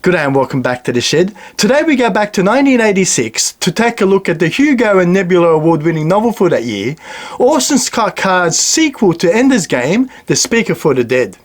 Good day and welcome back to The Shed. Today we go back to 1986 to take a look at the Hugo and Nebula award-winning novel for that year, Orson Scott Card's sequel to Ender's Game, The Speaker for the Dead.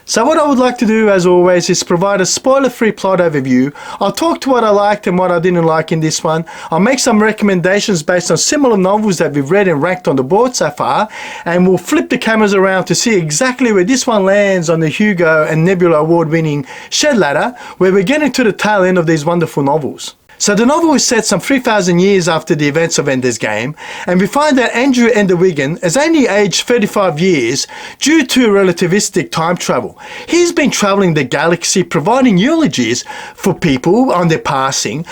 So what I would like to do, as always, is provide a spoiler-free plot overview. I'll talk to what I liked and what I didn't like in this one. I'll make some recommendations based on similar novels that we've read and ranked on the board so far, and we'll flip the cameras around to see exactly where this one lands on the Hugo and Nebula award-winning Shed ladder, where we're getting to the tail end of these wonderful novels. So the novel is set some 3,000 years after the events of Ender's Game, and we find that Andrew Ender Wiggin has only aged 35 years due to relativistic time travel. He's been traveling the galaxy providing eulogies for people on their passing,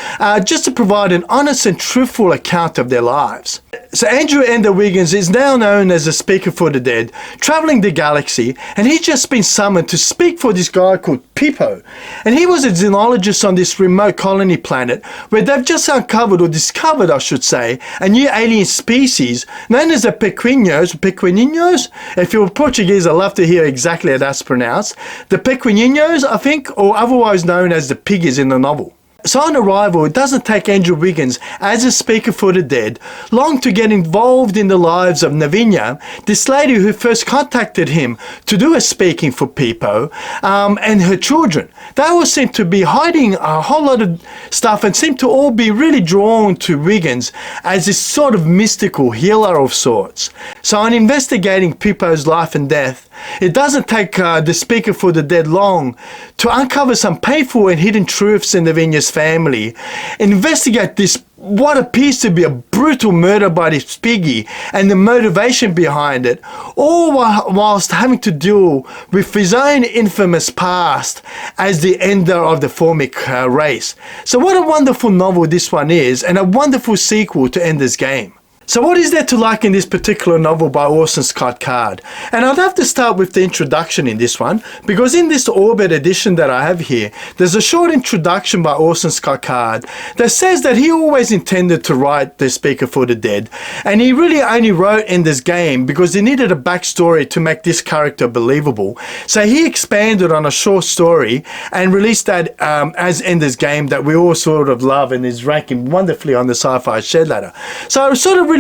just to provide an honest and truthful account of their lives. So Andrew Ender Wiggins is now known as the Speaker for the Dead, traveling the galaxy, and he's just been summoned to speak for this guy called Pippo. And he was a xenologist on this remote colony planet where they've just uncovered, or discovered I should say, a new alien species known as the Pequeninos. If you're Portuguese, I'd love to hear exactly how that's pronounced. The Pequeninos, I think, or otherwise known as the piggies in the novel. So on arrival, it doesn't take Andrew Wiggins, as a Speaker for the Dead, long to get involved in the lives of Navinia, this lady who first contacted him to do a speaking for Pippo, and her children. They all seem to be hiding a whole lot of stuff and seem to all be really drawn to Wiggins as this sort of mystical healer of sorts. So on investigating Pippo's life and death, it doesn't take the Speaker for the Dead long to uncover some painful and hidden truths in Navinia's family, investigate this what appears to be a brutal murder by this piggy and the motivation behind it, all whilst having to deal with his own infamous past as the ender of the Formic race. So what a wonderful novel this one is, and a wonderful sequel to Ender's Game. So what is there to like in this particular novel by Orson Scott Card? And I'd have to start with the introduction in this one, because in this Orbit edition that I have here, there's a short introduction by Orson Scott Card that says that he always intended to write The Speaker for the Dead, and he really only wrote Ender's Game because he needed a backstory to make this character believable. So he expanded on a short story and released that as Ender's Game, that we all sort of love and is ranking wonderfully on the Sci-Fi Shed ladder. So I sort of really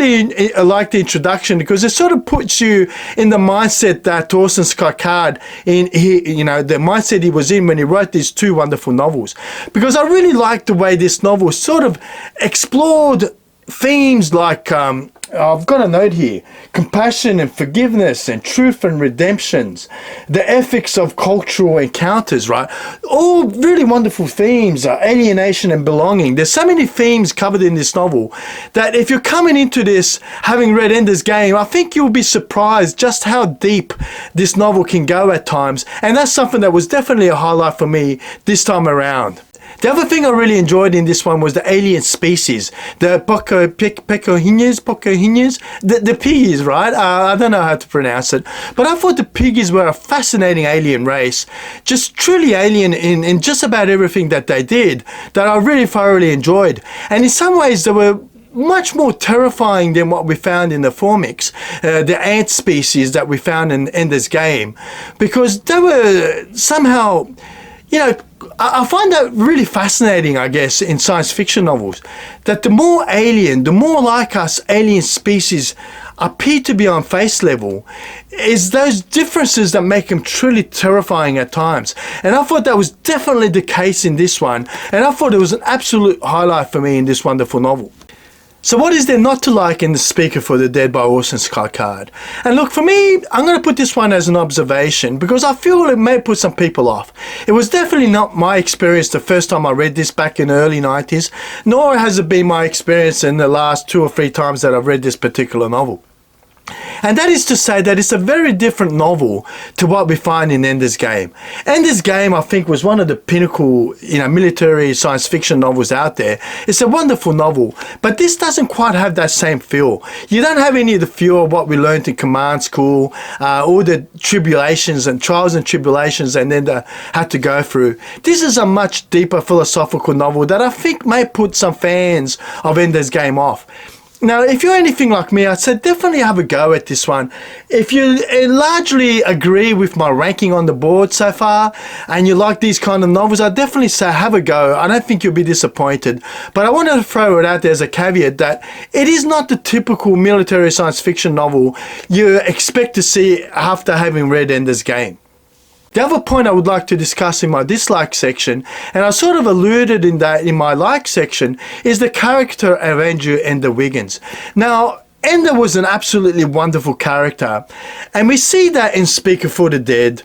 like the introduction because it sort of puts you in the mindset that Orson Scott Card the mindset he was in when he wrote these two wonderful novels. Because I really like the way this novel sort of explored themes like I've got a note here: compassion and forgiveness and truth and redemptions, the ethics of cultural encounters, right? All really wonderful themes, alienation and belonging. There's so many themes covered in this novel that if you're coming into this having read Ender's Game, I think you'll be surprised just how deep this novel can go at times. And that's something that was definitely a highlight for me this time around. The other thing I really enjoyed in this one was the alien species, the Pequeninos, the piggies, right? I don't know how to pronounce it, but I thought the piggies were a fascinating alien race, just truly alien in just about everything that they did, that I really thoroughly enjoyed. And in some ways they were much more terrifying than what we found in the Formics, the ant species that we found in Ender's Game, because they were somehow, I find that really fascinating, I guess, in science fiction novels, that the more alien, the more like us alien species appear to be on face level, is those differences that make them truly terrifying at times. And I thought that was definitely the case in this one, and I thought it was an absolute highlight for me in this wonderful novel. So what is there not to like in The Speaker for the Dead by Orson Scott Card? And look, for me, I'm going to put this one as an observation because I feel it may put some people off. It was definitely not my experience the first time I read this back in the early 90s, nor has it been my experience in the last 2 or 3 times that I've read this particular novel. And that is to say that it's a very different novel to what we find in Ender's Game. Ender's Game, I think, was one of the pinnacle, military science fiction novels out there. It's a wonderful novel, but this doesn't quite have that same feel. You don't have any of the feel of what we learned in command school, all the tribulations and trials and tribulations and then had to go through. This is a much deeper philosophical novel that I think may put some fans of Ender's Game off. Now, if you're anything like me, I'd say definitely have a go at this one. If you largely agree with my ranking on the board so far, and you like these kind of novels, I'd definitely say have a go. I don't think you'll be disappointed. But I wanted to throw it out there as a caveat that it is not the typical military science fiction novel you expect to see after having read Ender's Game. The other point I would like to discuss in my dislike section, and I sort of alluded in that in my like section, is the character of Andrew Ender Wiggins. Now, Ender was an absolutely wonderful character, and we see that in Speaker for the Dead.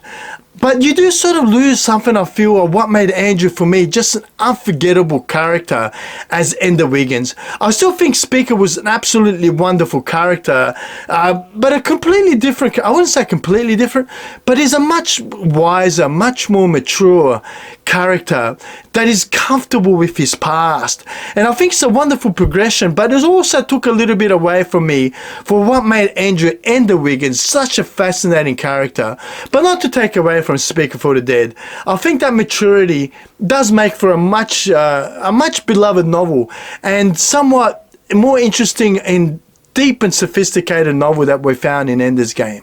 But you do sort of lose something, I feel, of what made Andrew, for me, just an unforgettable character as Ender Wiggins. I still think Speaker was an absolutely wonderful character, but a completely different, I wouldn't say completely different, but he's a much wiser, much more mature character that is comfortable with his past. And I think it's a wonderful progression, but it also took a little bit away from me for what made Andrew Ender Wiggins such a fascinating character. But not to take away from Speaker for the Dead, I think that maturity does make for a much beloved novel, and somewhat more interesting and deep and sophisticated novel that we found in Ender's Game.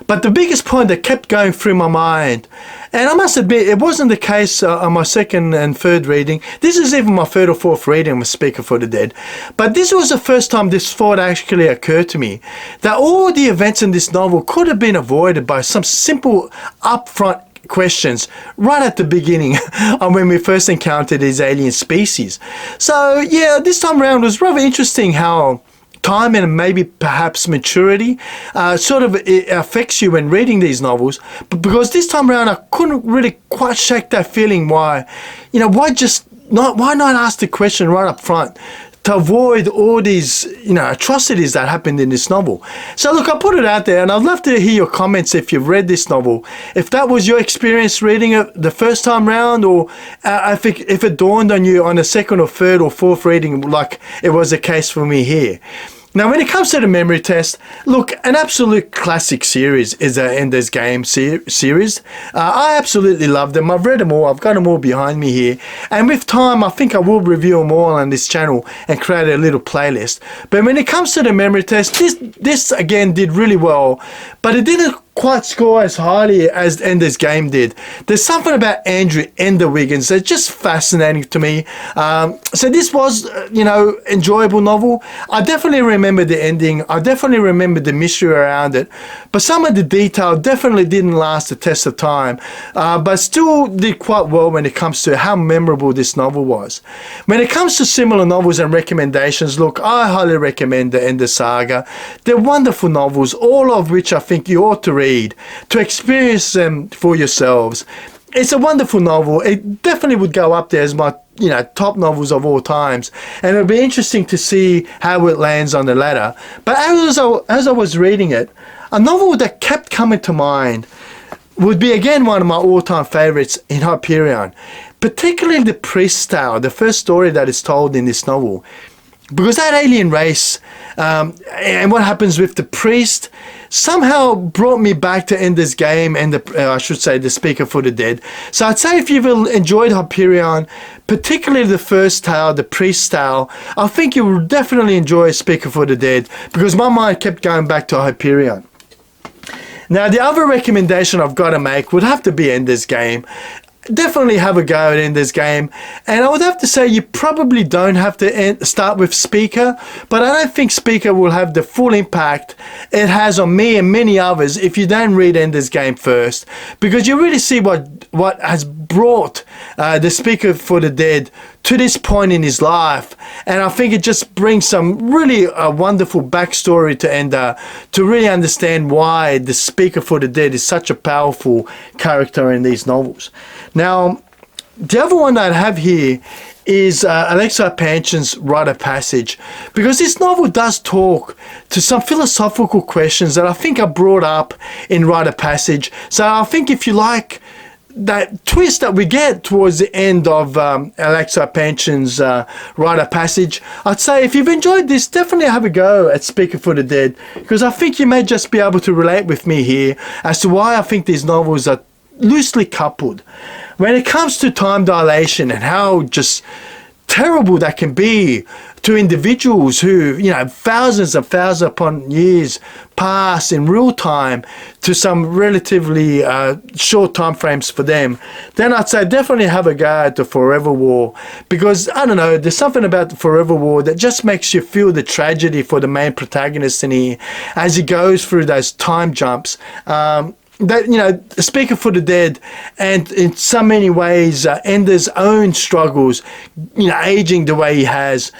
But the biggest point that kept going through my mind, and I must admit it wasn't the case on my second and third reading, this is even my third or fourth reading with Speaker for the Dead, but this was the first time this thought actually occurred to me, that all the events in this novel could have been avoided by some simple upfront questions right at the beginning when we first encountered these alien species. So yeah, this time around was rather interesting how time and maybe perhaps maturity sort of it affects you when reading these novels, but because this time around I couldn't really quite shake that feeling why not ask the question right up front to avoid all these atrocities that happened in this novel. So look, I put it out there, and I'd love to hear your comments if you've read this novel, if that was your experience reading it the first time round, or if it dawned on you on the second or third or fourth reading like it was the case for me here. Now, when it comes to the memory test, look, an absolute classic series is the Ender's Game series. I absolutely love them. I've read them all. I've got them all behind me here. And with time, I think I will review them all on this channel and create a little playlist. But when it comes to the memory test, this again did really well, but it didn't quite score as highly as Ender's Game did. There's something about Andrew Ender Wiggins that's just fascinating to me. So this was, enjoyable novel. I definitely remember the ending. I definitely remember the mystery around it. But some of the detail definitely didn't last the test of time. But still did quite well when it comes to how memorable this novel was. When it comes to similar novels and recommendations, look, I highly recommend the Ender Saga. They're wonderful novels, all of which I think you ought to read, to experience them for yourselves. It's a wonderful novel. It definitely would go up there as my top novels of all times, and it'll be interesting to see how it lands on the ladder. But as I was reading it, a novel that kept coming to mind would be again one of my all-time favorites in Hyperion, particularly the priest tale, the first story that is told in this novel. Because that alien race and what happens with the priest somehow brought me back to Ender's Game and the Speaker for the Dead. So I'd say if you've enjoyed Hyperion, particularly the first tale, the priest tale, I think you will definitely enjoy Speaker for the Dead, because my mind kept going back to Hyperion. Now, the other recommendation I've got to make would have to be Ender's Game. Definitely have a go at Ender's Game, and I would have to say you probably don't have to start with Speaker, but I don't think Speaker will have the full impact it has on me and many others if you don't read Ender's Game first, because you really see what has brought the Speaker for the Dead to this point in his life, and I think it just brings some really wonderful backstory to Ender to really understand why the Speaker for the Dead is such a powerful character in these novels. Now, the other one that I have here is Alexa Panchin's Rite of Passage, because this novel does talk to some philosophical questions that I think are brought up in Rite of Passage. So I think if you like that twist that we get towards the end of Alexa Panchin's Rite of Passage, I'd say if you've enjoyed this, definitely have a go at Speaker for the Dead, because I think you may just be able to relate with me here as to why I think these novels are loosely coupled. When it comes to time dilation and how just terrible that can be to individuals who, you know, thousands and thousands upon years pass in real time to some relatively short time frames for them, then I'd say definitely have a go at the Forever War, because I don't know, there's something about the Forever War that just makes you feel the tragedy for the main protagonist in here as he goes through those time jumps. That, you know, Speaker for the Dead, and in so many ways Ender's own struggles, you know, aging the way he has,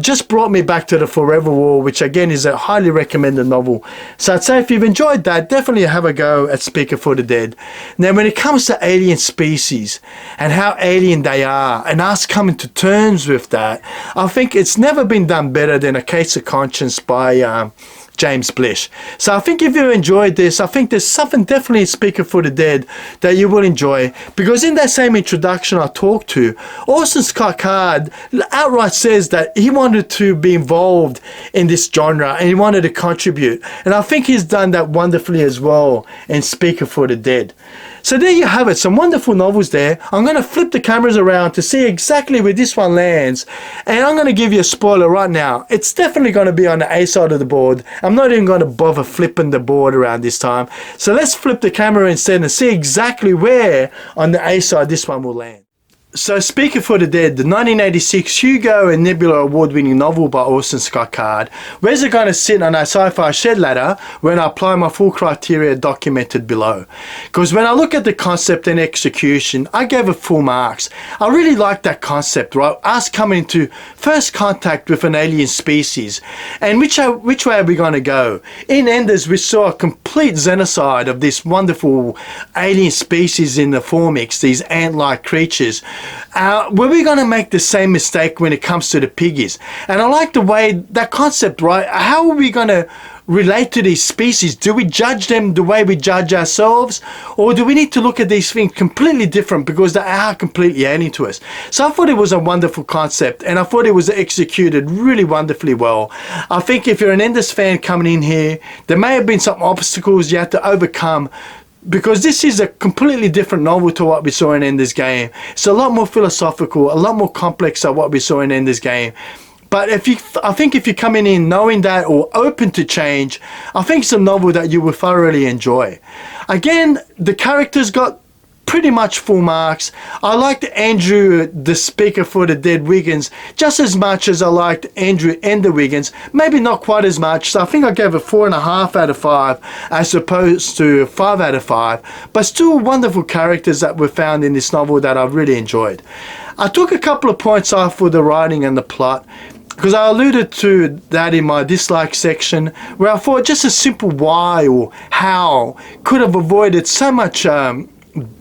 just brought me back to the Forever War, which again is a highly recommended novel. So I'd say if you've enjoyed that, definitely have a go at Speaker for the Dead. Now when it comes to alien species and how alien they are and us coming to terms with that, I think it's never been done better than A Case of Conscience by James Blish. So I think if you enjoyed this, I think there's something definitely in Speaker for the Dead that you will enjoy, because in that same introduction I talked to, Orson Scott Card outright says that he wanted to be involved in this genre and he wanted to contribute, and I think he's done that wonderfully as well in Speaker for the Dead. So there you have it, some wonderful novels there. I'm going to flip the cameras around to see exactly where this one lands, and I'm going to give you a spoiler right now. It's definitely going to be on the A side of the board. I'm not even going to bother flipping the board around this time. So let's flip the camera instead and see exactly where on the A side this one will land. So Speaker for the Dead, the 1986 Hugo and Nebula award-winning novel by Orson Scott Card. Where's it going to sit on our Sci-Fi Shed ladder when I apply my full criteria documented below? Because when I look at the concept and execution, I gave it full marks. I really like that concept, right? Us coming into first contact with an alien species. And which way are we going to go? In Enders, we saw a complete xenocide of this wonderful alien species in the Formix, these ant-like creatures. Were we going to make the same mistake when it comes to the piggies? And I like the way that concept, right? How are we going to relate to these species? Do we judge them the way we judge ourselves, or do we need to look at these things completely different because they are completely alien to us? So I thought it was a wonderful concept, and I thought it was executed really wonderfully well. I think if you're an Enders fan coming in here, there may have been some obstacles you had to overcome, because this is a completely different novel to what we saw in Ender's Game. It's a lot more philosophical, a lot more complex than what we saw in Ender's Game. But I think if you're coming in knowing that or open to change, I think it's a novel that you will thoroughly enjoy. Again, the characters got pretty much full marks. I liked Andrew, the Speaker for the Dead Wiggins, just as much as I liked Andrew Ender Wiggins. Maybe not quite as much, so I think I gave it 4.5 out of 5 as opposed to 5 out of 5. But still wonderful characters that were found in this novel that I really enjoyed. I took a couple of points off for the writing and the plot, because I alluded to that in my dislike section, where I thought just a simple why or how could have avoided so much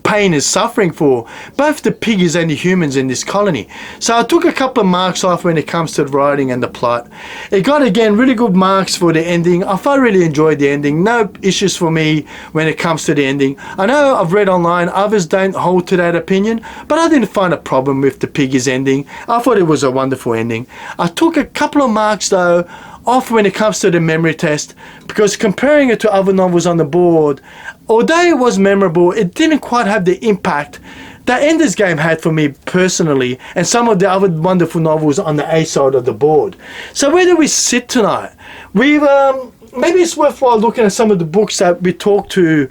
pain and suffering for both the piggies and the humans in this colony. So I took a couple of marks off when it comes to the writing and the plot. It got, again, really good marks for the ending. I really enjoyed the ending. No issues for me when it comes to the ending. I know I've read online others don't hold to that opinion, but I didn't find a problem with the piggies ending. I thought it was a wonderful ending. I took a couple of marks though off when it comes to the memory test, because comparing it to other novels on the board, although it was memorable, it didn't quite have the impact that Ender's Game had for me personally, and some of the other wonderful novels on the A side of the board. So where do we sit tonight? We've maybe it's worthwhile looking at some of the books that we talked to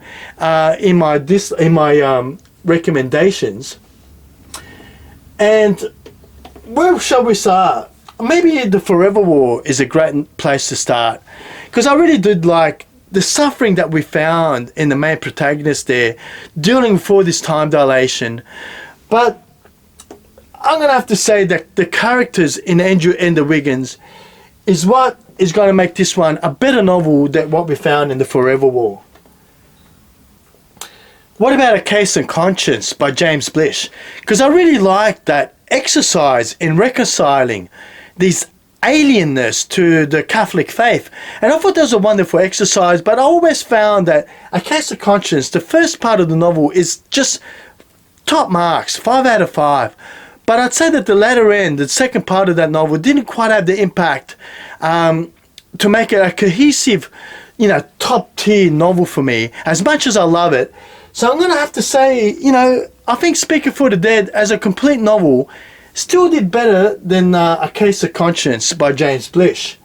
in my recommendations. And where shall we start? Maybe the Forever War is a great place to start, because I really did like the suffering that we found in the main protagonist there, dealing with all this time dilation. But I'm going to have to say that the characters in Andrew Ender Wiggins is what is going to make this one a better novel than what we found in the Forever War. What about A Case of Conscience by James Blish? Because I really liked that exercise in reconciling these alienness to the Catholic faith, and I thought that was a wonderful exercise. But I always found that A Case of Conscience, the first part of the novel, is just top marks, 5 out of 5. But I'd say that the latter end, the second part of that novel, didn't quite have the impact to make it a cohesive, you know, top tier novel for me, as much as I love it. So I'm going to have to say, you know, I think Speaker for the Dead as a complete novel still did better than A Case of Conscience by James Blish.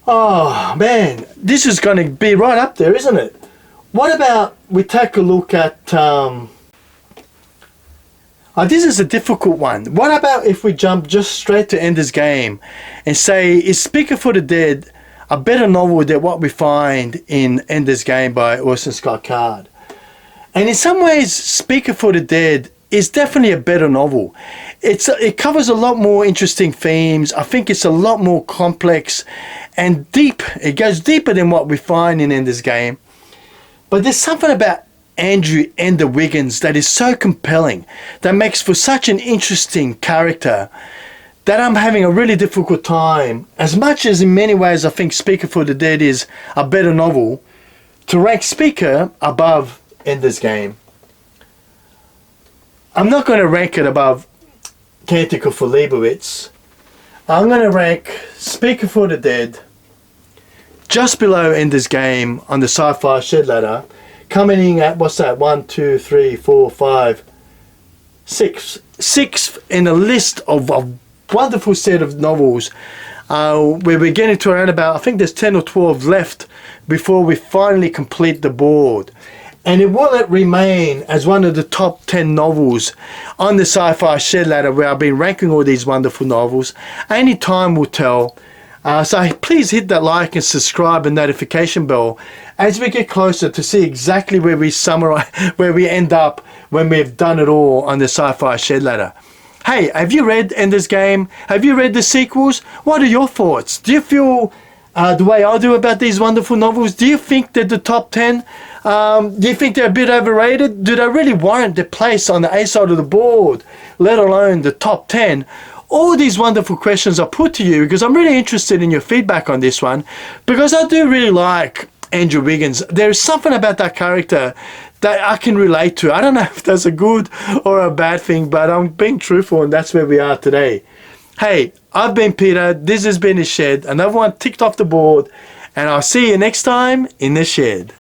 Oh man, this is going to be right up there, isn't it? What about we take a look at... this is a difficult one. What about if we jump just straight to Ender's Game and say, is Speaker for the Dead a better novel than what we find in Ender's Game by Orson Scott Card? And in some ways, Speaker for the Dead is definitely a better novel. It covers a lot more interesting themes. I think it's a lot more complex and deep. It goes deeper than what we find in Ender's Game. But there's something about Andrew Ender Wiggins that is so compelling, that makes for such an interesting character, that I'm having a really difficult time, as much as in many ways I think Speaker for the Dead is a better novel, to rank Speaker above Ender's Game. I'm not going to rank it above Canticle for Leibowitz. I'm going to rank Speaker for the Dead just below Ender's Game on the Sci-Fi Shed ladder, coming in at, what's that, 1, 2, 3, 4, 5, 6. Sixth in a list of a wonderful set of novels where we're getting to around about, I think there's 10 or 12 left before we finally complete the board. And it will remain as one of the top 10 novels on the Sci-Fi Shed ladder, where I've been ranking all these wonderful novels. Only time will tell. So please hit that like and subscribe and notification bell as we get closer to see exactly where we summarize, where we end up when we've done it all on the Sci-Fi Shed ladder. Hey, have you read Ender's Game? Have you read the sequels? What are your thoughts? Do you feel the way I do about these wonderful novels? Do you think they're the top 10? Do you think they're a bit overrated? Do they really warrant their place on the A side of the board, let alone the top 10? All these wonderful questions are put to you because I'm really interested in your feedback on this one, because I do really like Andrew Wiggins. There's something about that character that I can relate to. I don't know if that's a good or a bad thing, but I'm being truthful, and that's where we are today. Hey, I've been Peter. This has been The Shed. Another one ticked off the board, and I'll see you next time in The Shed.